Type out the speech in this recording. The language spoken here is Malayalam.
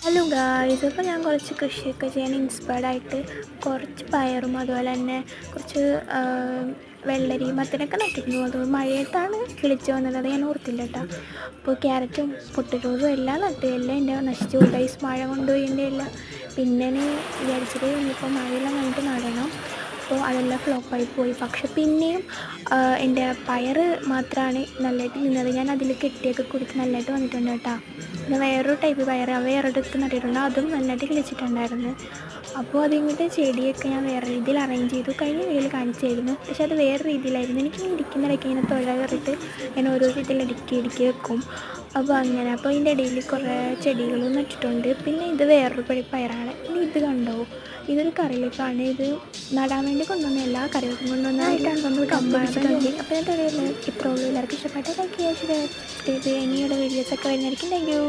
ഹലോ ഗായ്സ്, ഇപ്പോൾ ഞാൻ കുറച്ച് കൃഷിയൊക്കെ ചെയ്യാൻ ഇൻസ്പയർഡ് ആയിട്ട് കുറച്ച് പയറും അതുപോലെ തന്നെ കുറച്ച് വെള്ളരി മത്തനൊക്കെ നട്ടിരുന്നു. അത് മഴയത്താണ് കിളിച്ച് വന്നത്, അത് ഞാൻ ഓർത്തില്ല കേട്ടോ. അപ്പോൾ ക്യാരറ്റും പൊട്ടറ്റോസും എല്ലാം നട്ടു, എല്ലാം എൻ്റെ നശിച്ചു പോയി ഗൈസ്, മഴ കൊണ്ടുപോയി എൻ്റെ എല്ലാം. പിന്നെ വിചാരിച്ചത് ഇനിയിപ്പോൾ മഴയെല്ലാം കഴിഞ്ഞിട്ട് നടണം, അപ്പോൾ അതെല്ലാം ഫ്ലോപ്പായി പോയി. പക്ഷെ പിന്നെയും എൻ്റെ പയർ മാത്രമാണ് നല്ലതായിട്ട് നിന്നത്. ഞാൻ അതിൽ കെട്ടിയൊക്കെ കൊടുത്ത് നല്ലതായിട്ട് വന്നിട്ടുണ്ട് കേട്ടോ. പിന്നെ വേറൊരു ടൈപ്പ് പയർ വേറൊരിടത്ത് നട്ടിട്ടുണ്ട്, അതും നല്ലതായിട്ട് കിളിച്ചിട്ടുണ്ടായിരുന്നു. അപ്പോൾ അതിങ്ങോട്ട് ചെടിയൊക്കെ ഞാൻ വേറെ രീതിയിൽ അറേഞ്ച് ചെയ്തു, കഴിഞ്ഞ വീഡിയോയിൽ കാണിച്ചായിരുന്നു. പക്ഷെ അത് വേറെ രീതിയിലായിരുന്നു. എനിക്ക് ഇരിക്കുന്നിടയ്ക്ക് ഇങ്ങനെ തുഴ കയറിയിട്ട് ഞാൻ ഓരോ രീതിയിൽ ഇടുക്കി വെക്കും. അപ്പോൾ അങ്ങനെ, അപ്പോൾ ഇതിൻ്റെ ഇടയിൽ കുറേ ചെടികളും നട്ടിട്ടുണ്ട്. പിന്നെ ഇത് വേറൊരു പയറാണ്. ഇനി ഇത് കണ്ടോ, ഇതൊരു കറിവേപ്പാണ്. ഇത് നടാൻ വേണ്ടി കൊണ്ടുവന്നല്ല, കറിവേപ്പം കൊണ്ടുവന്നതായിട്ടാണ് നമ്മൾ കമ്പിടിച്ചിട്ടുണ്ട്. അപ്പോൾ ഞാൻ തുഴയില്ല. ഇത്രയുള്ളൂ. എല്ലാവർക്കും ഇഷ്ടപ്പെട്ട ലൈക്ക് ചെയ്യുക, സബ്സ്ക്രൈബ് ചെയ്യുക. ഇനിയുടെ വീഡിയോസൊക്കെ വരുന്നതായിരിക്കും. Thank you.